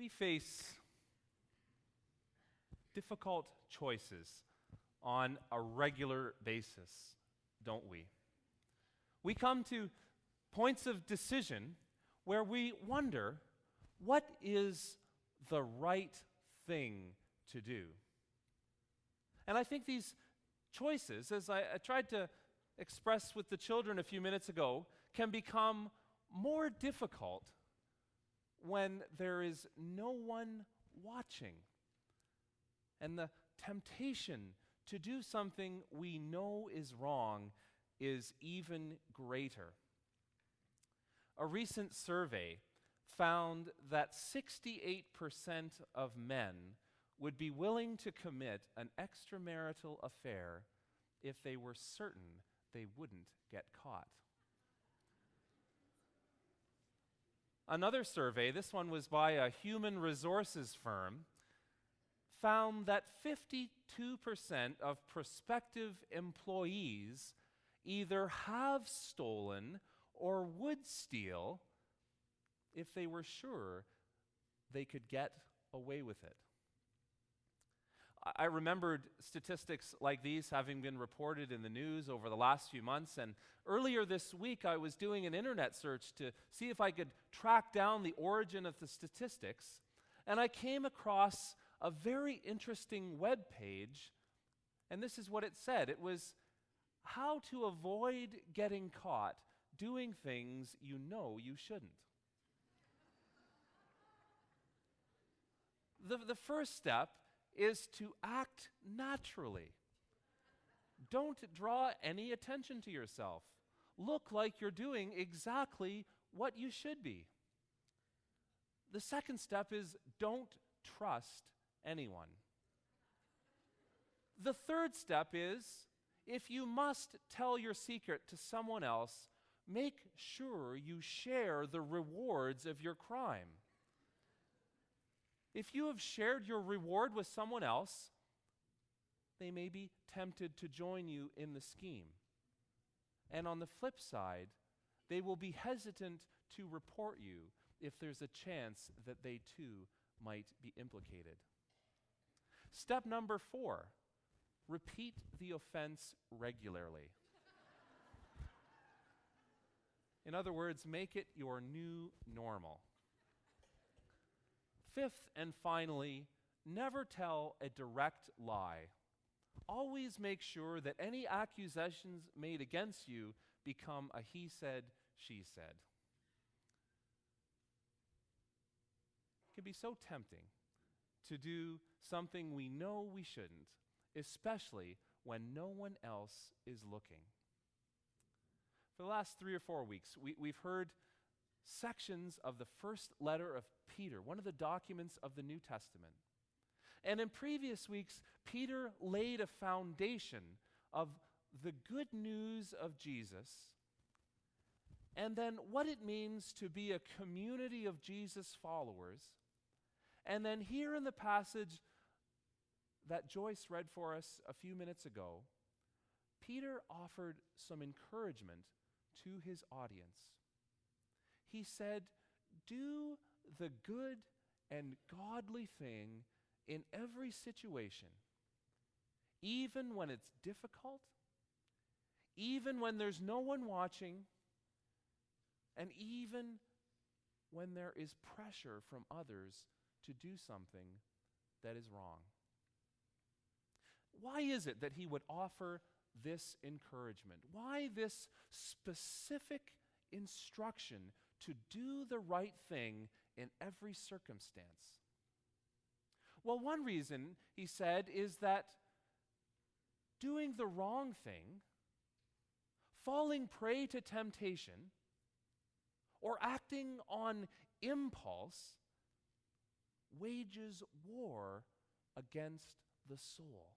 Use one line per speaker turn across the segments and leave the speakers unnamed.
We face difficult choices on a regular basis, don't we? We come to points of decision where we wonder, what is the right thing to do? And I think these choices, as I tried to express with the children a few minutes ago, can become more difficult when there is no one watching, and the temptation to do something we know is wrong is even greater. A recent survey found that 68% of men would be willing to commit an extramarital affair if they were certain they wouldn't get caught. Another survey, this one was by a human resources firm, found that 52% of prospective employees either have stolen or would steal if they were sure they could get away with it. I remembered statistics like these having been reported in the news over the last few months, and earlier this week I was doing an internet search to see if I could track down the origin of the statistics, and I came across a very interesting web page, and this is what it said. It was how to avoid getting caught doing things you know you shouldn't. The first step is to act naturally. Don't draw any attention to yourself. Look like you're doing exactly what you should be. The second step is don't trust anyone. The third step is, if you must tell your secret to someone else, make sure you share the rewards of your crime. If you have shared your reward with someone else, they may be tempted to join you in the scheme. And on the flip side, they will be hesitant to report you if there's a chance that they too might be implicated. Step number 4, repeat the offense regularly. In other words, make it your new normal. Fifth and finally, never tell a direct lie. Always make sure that any accusations made against you become a he said, she said. It can be so tempting to do something we know we shouldn't, especially when no one else is looking. For the last 3 or 4 weeks, we've heard sections of the first letter of Peter, one of the documents of the New Testament. And in previous weeks, Peter laid a foundation of the good news of Jesus, and then what it means to be a community of Jesus followers. And then here in the passage that Joyce read for us a few minutes ago, Peter offered some encouragement to his audience. He said, do the good and godly thing in every situation, even when it's difficult, even when there's no one watching, and even when there is pressure from others to do something that is wrong. Why is it that he would offer this encouragement? Why this specific instruction to do the right thing in every circumstance? Well, one reason, he said, is that doing the wrong thing, falling prey to temptation, or acting on impulse wages war against the soul.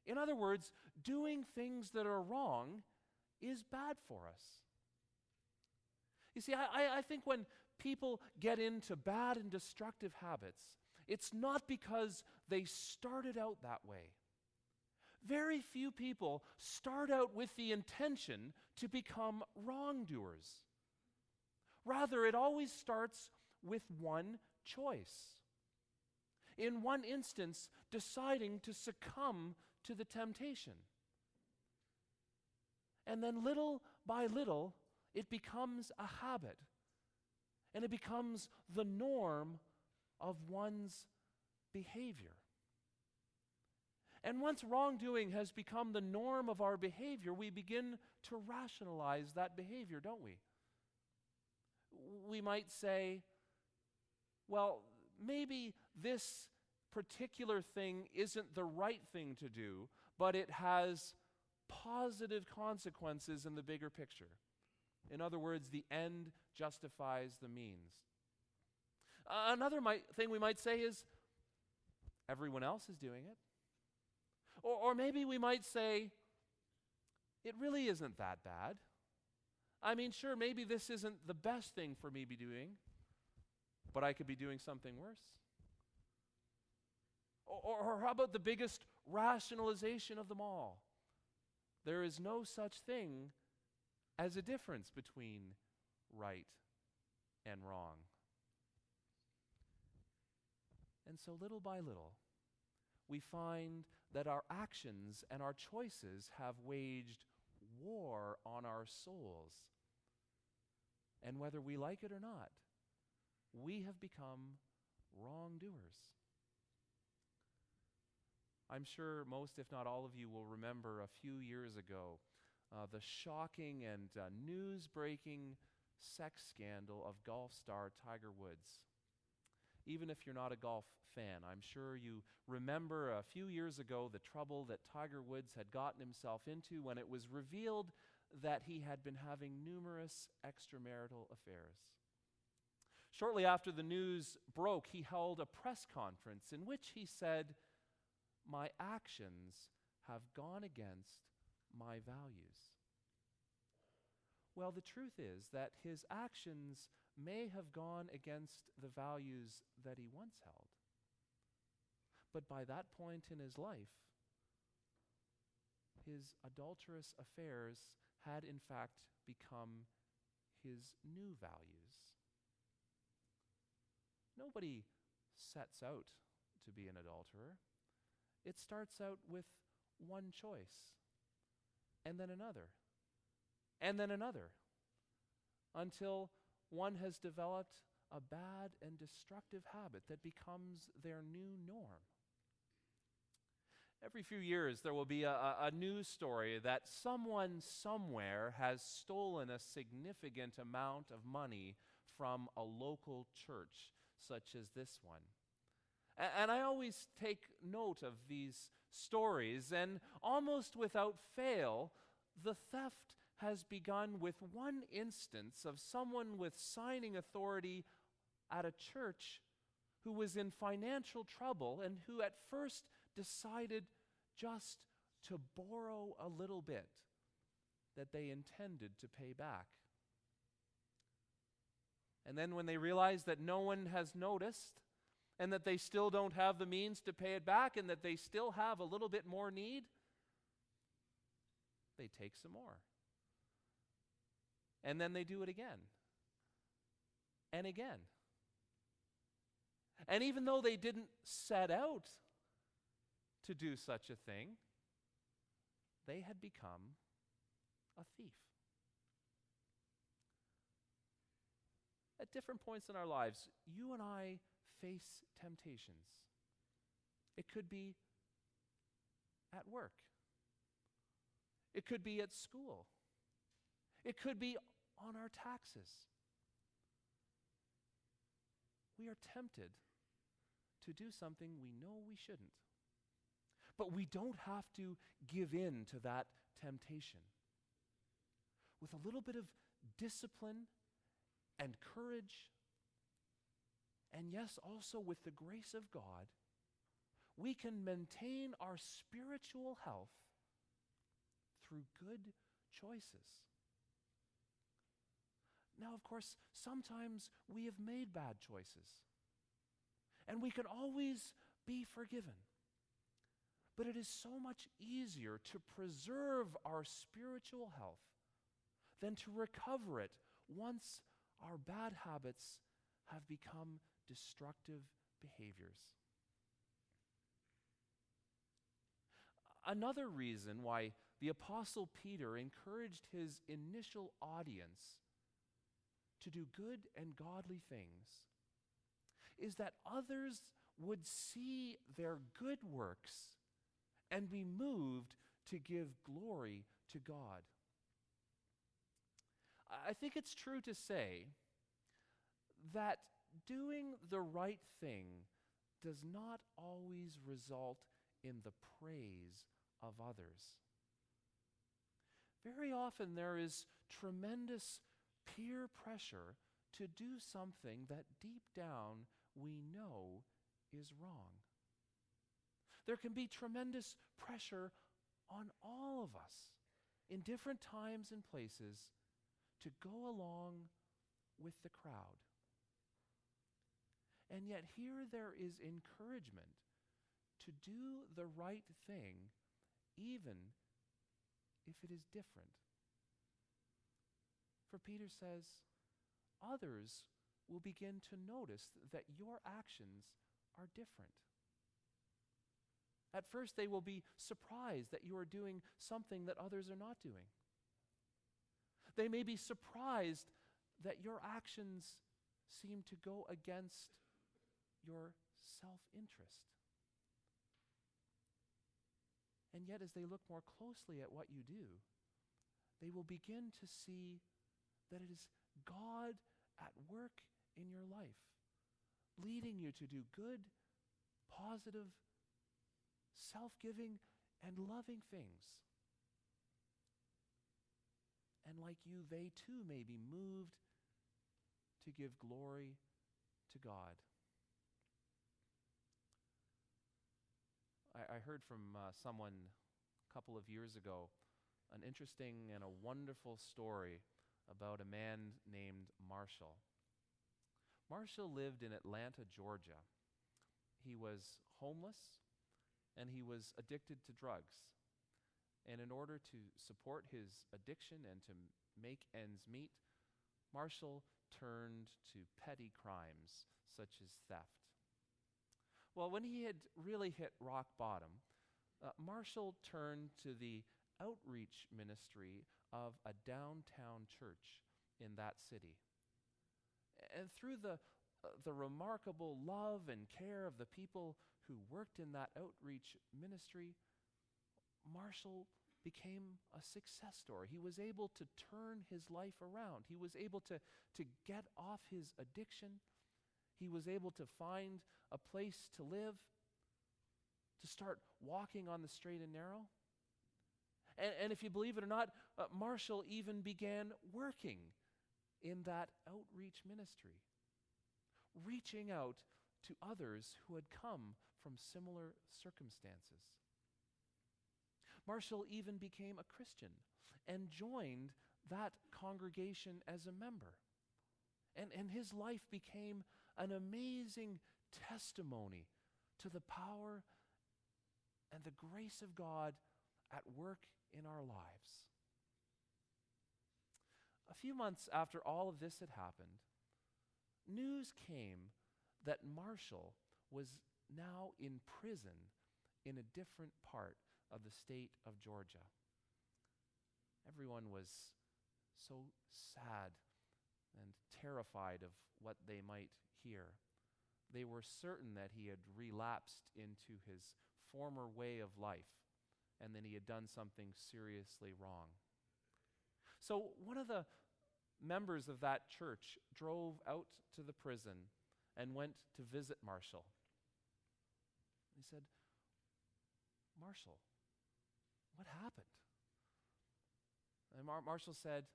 In other words, doing things that are wrong is bad for us. You see, I think when people get into bad and destructive habits, it's not because they started out that way. Very few people start out with the intention to become wrongdoers. Rather, it always starts with one choice. In one instance, deciding to succumb to the temptation. And then little by little, it becomes a habit. And it becomes the norm of one's behavior. And once wrongdoing has become the norm of our behavior, we begin to rationalize that behavior, don't we? We might say, well, maybe this particular thing isn't the right thing to do, but it has positive consequences in the bigger picture. In other words, the end justifies the means. Another thing we might say is, everyone else is doing it. Or maybe we might say, it really isn't that bad. I mean, sure, maybe this isn't the best thing for me to be doing, but I could be doing something worse. Or how about the biggest rationalization of them all? There is no such thing as a difference between right and wrong. And so little by little, we find that our actions and our choices have waged war on our souls. And whether we like it or not, we have become wrongdoers. I'm sure most, if not all of you, will remember a few years ago the shocking and news-breaking sex scandal of golf star Tiger Woods. Even if you're not a golf fan, I'm sure you remember a few years ago the trouble that Tiger Woods had gotten himself into when it was revealed that he had been having numerous extramarital affairs. Shortly after the news broke, he held a press conference in which he said, "My actions have gone against my values." Well, the truth is that his actions may have gone against the values that he once held. But by that point in his life, his adulterous affairs had in fact become his new values. Nobody sets out to be an adulterer. It starts out with one choice, and then another, and then another, until one has developed a bad and destructive habit that becomes their new norm. Every few years, there will be a news story that someone somewhere has stolen a significant amount of money from a local church, such as this one. And I always take note of these stories, and almost without fail, the theft has begun with one instance of someone with signing authority at a church who was in financial trouble and who at first decided just to borrow a little bit that they intended to pay back. And then when they realize that no one has noticed and that they still don't have the means to pay it back and that they still have a little bit more need, they take some more. And then they do it again and again. And even though they didn't set out to do such a thing, they had become a thief. At different points in our lives, you and I face temptations. It could be at work. It could be at school. It could be on our taxes. We are tempted to do something we know we shouldn't. But we don't have to give in to that temptation. With a little bit of discipline and courage, and yes, also with the grace of God, we can maintain our spiritual health through good choices. Now, of course, sometimes we have made bad choices, and we can always be forgiven. But it is so much easier to preserve our spiritual health than to recover it once our bad habits have become destructive behaviors. Another reason why the Apostle Peter encouraged his initial audience to do good and godly things is that others would see their good works and be moved to give glory to God. I think it's true to say that doing the right thing does not always result in the praise of others. Very often there is tremendous peer pressure to do something that deep down we know is wrong. There can be tremendous pressure on all of us in different times and places to go along with the crowd. And yet here there is encouragement to do the right thing, even if it is different. For Peter says, others will begin to notice that your actions are different. At first, they will be surprised that you are doing something that others are not doing. They may be surprised that your actions seem to go against your self-interest. And yet, as they look more closely at what you do, they will begin to see that it is God at work in your life, leading you to do good, positive, self-giving, and loving things. And like you, they too may be moved to give glory to God. I heard from someone a couple of years ago an interesting and a wonderful story about a man named Marshall. Marshall lived in Atlanta, Georgia. He was homeless and he was addicted to drugs. And in order to support his addiction and to make ends meet, Marshall turned to petty crimes such as theft. Well, when he had really hit rock bottom, Marshall turned to the outreach ministry of a downtown church in that city. And through the remarkable love and care of the people who worked in that outreach ministry, Marshall became a success story. He was able to turn his life around. He was able to get off his addiction. He was able to find a place to live, to start walking on the straight and narrow. And if you believe it or not, Marshall even began working in that outreach ministry, reaching out to others who had come from similar circumstances. Marshall even became a Christian and joined that congregation as a member. And his life became an amazing testimony to the power and the grace of God at work in our lives. A few months after all of this had happened, news came that Marshall was now in prison in a different part of the state of Georgia. Everyone was so sad and terrified of what they might hear. They were certain that he had relapsed into his former way of life and that he had done something seriously wrong. So one of the members of that church drove out to the prison and went to visit Marshall. He said, "Marshall, what happened?" And Marshall said,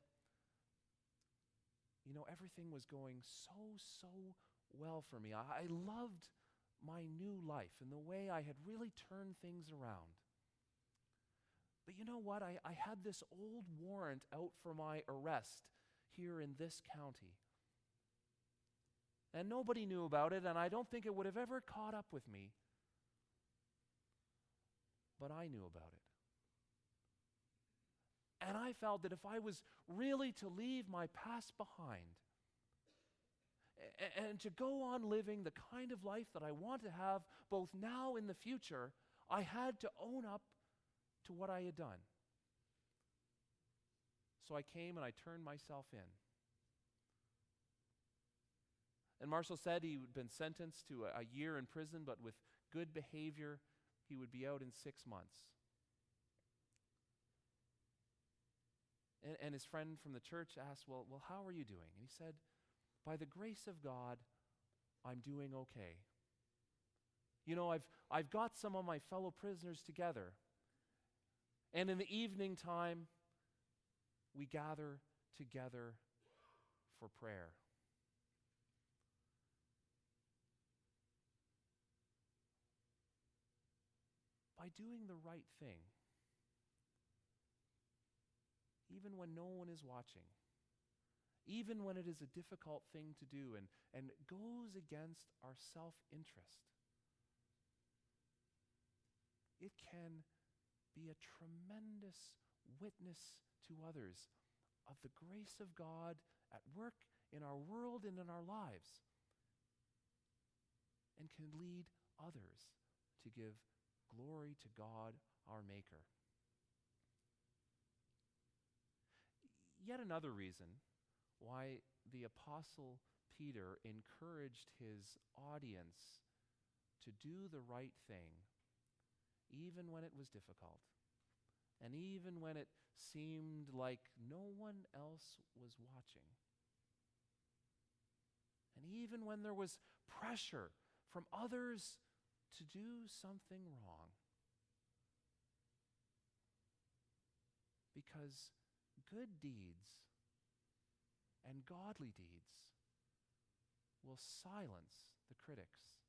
everything was going so well for me. I loved my new life and the way I had really turned things around. But you know what? I had this old warrant out for my arrest here in this county. And nobody knew about it, and I don't think it would have ever caught up with me. But I knew about it. And I felt that if I was really to leave my past behind and to go on living the kind of life that I want to have both now and in the future, I had to own up to what I had done. So I came and I turned myself in. And Marshall said he'd been sentenced to a year in prison, but with good behavior, he would be out in 6 months. And his friend from the church asked, well, how are you doing? And he said, by the grace of God, I'm doing okay. You know, I've got some of my fellow prisoners together. And in the evening time, we gather together for prayer. By doing the right thing, even when no one is watching, even when it is a difficult thing to do and goes against our self-interest, it can be a tremendous witness to others of the grace of God at work in our world and in our lives, and can lead others to give glory to God, our Maker. Yet another reason why the Apostle Peter encouraged his audience to do the right thing, even when it was difficult, and even when it seemed like no one else was watching, and even when there was pressure from others to do something wrong. Because good deeds and godly deeds will silence the critics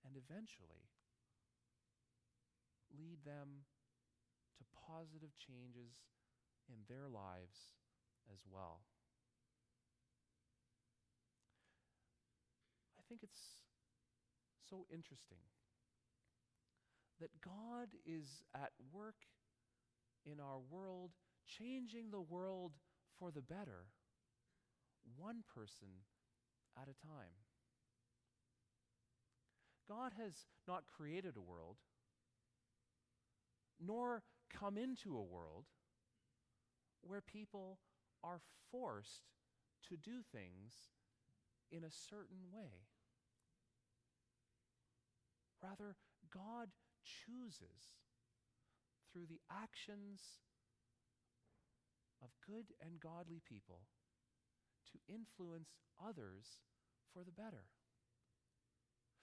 and eventually lead them to positive changes in their lives as well. I think it's so interesting that God is at work in our world, changing the world for the better, one person at a time. God has not created a world, nor come into a world where people are forced to do things in a certain way. Rather, God chooses through the actions of good and godly people to influence others for the better.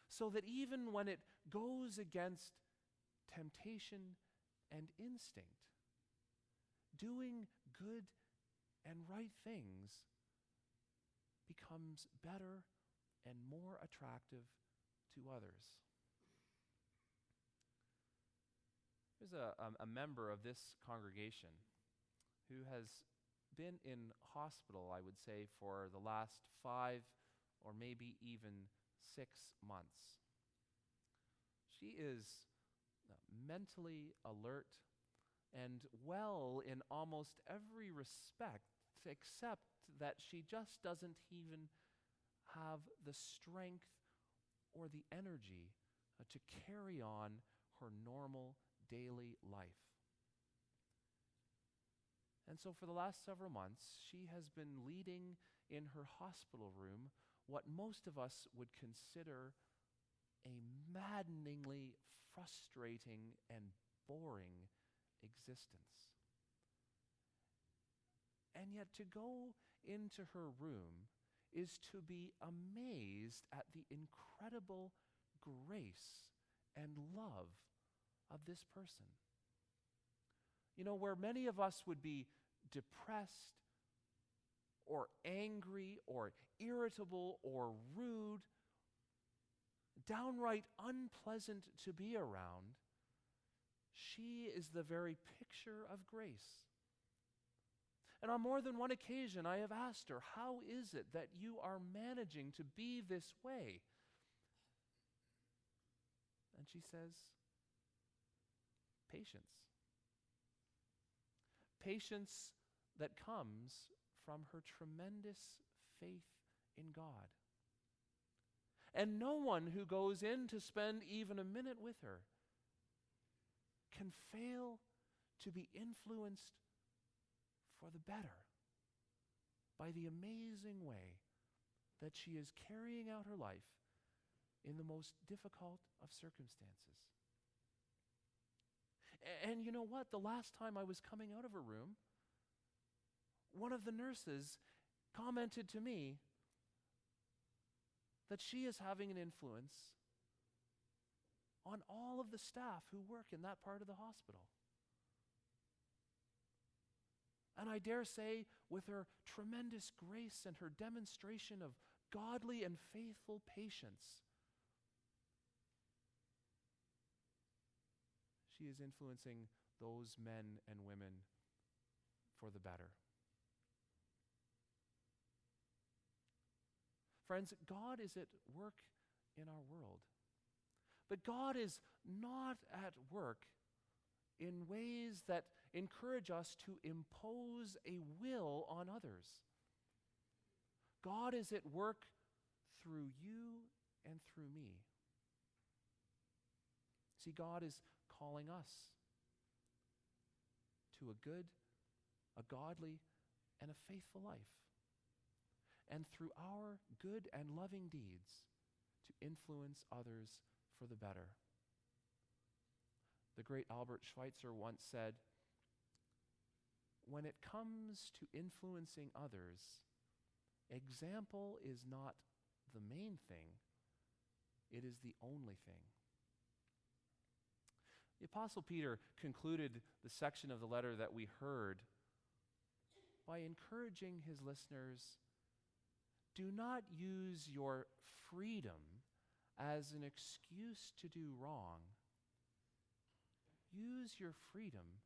So that even when it goes against temptation and instinct, doing good and right things becomes better and more attractive to others. There's a member of this congregation who has been in hospital, I would say, for the last 5 or maybe even 6 months. She is mentally alert and well in almost every respect, except that she just doesn't even have the strength or the energy to carry on her normal daily life. And so for the last several months, she has been leading in her hospital room what most of us would consider a maddeningly frustrating and boring existence. And yet to go into her room is to be amazed at the incredible grace and love of this person. You know, where many of us would be depressed or angry or irritable or rude, downright unpleasant to be around, she is the very picture of grace. And on more than one occasion, I have asked her, how is it that you are managing to be this way? And she says, patience. Patience that comes from her tremendous faith in God. And no one who goes in to spend even a minute with her can fail to be influenced for the better by the amazing way that she is carrying out her life in the most difficult of circumstances. And you know what? The last time I was coming out of a room, one of the nurses commented to me that she is having an influence on all of the staff who work in that part of the hospital. And I dare say, with her tremendous grace and her demonstration of godly and faithful patience, she is influencing those men and women for the better. Friends, God is at work in our world. But God is not at work in ways that encourage us to impose a will on others. God is at work through you and through me. See, God is calling us to a good, a godly, and a faithful life. And through our good and loving deeds, to influence others for the better. The great Albert Schweitzer once said, "When it comes to influencing others, example is not the main thing, it is the only thing." The Apostle Peter concluded the section of the letter that we heard by encouraging his listeners, do not use your freedom as an excuse to do wrong. Use your freedom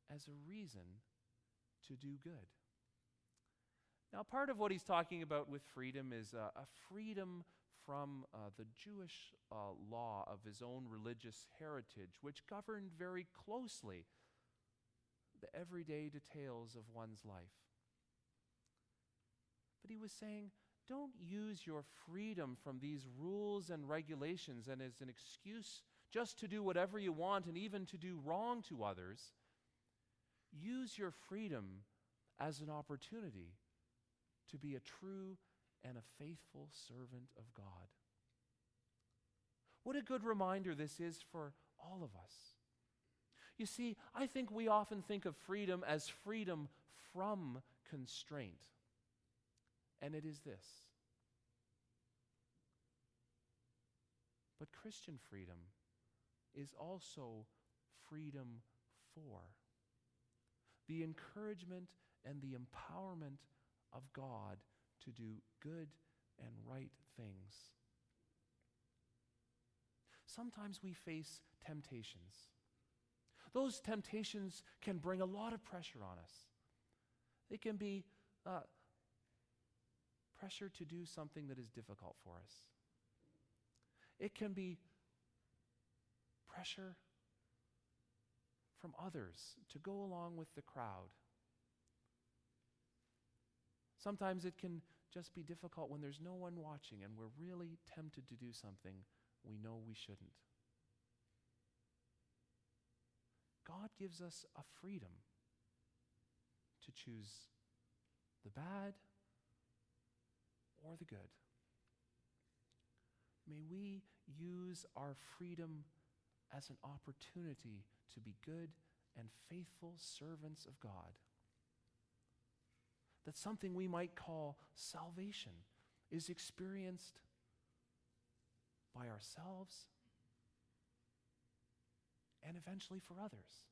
as a reason to do good. Now, part of what he's talking about with freedom is a freedom from the Jewish law of his own religious heritage, which governed very closely the everyday details of one's life. But he was saying, don't use your freedom from these rules and regulations and as an excuse just to do whatever you want and even to do wrong to others. Use your freedom as an opportunity to be a true and a faithful servant of God. What a good reminder this is for all of us. You see, I think we often think of freedom as freedom from constraint. And it is this. But Christian freedom is also freedom for the encouragement and the empowerment of God to do good and right things. Sometimes we face temptations. Those temptations can bring a lot of pressure on us. They can be pressure to do something that is difficult for us. It can be pressure from others to go along with the crowd. Sometimes it can just be difficult when there's no one watching and we're really tempted to do something we know we shouldn't. God gives us a freedom to choose the bad or the good. May we use our freedom as an opportunity to be good and faithful servants of God. That something we might call salvation is experienced by ourselves and eventually for others,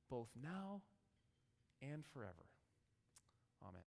both now and forever. Amen.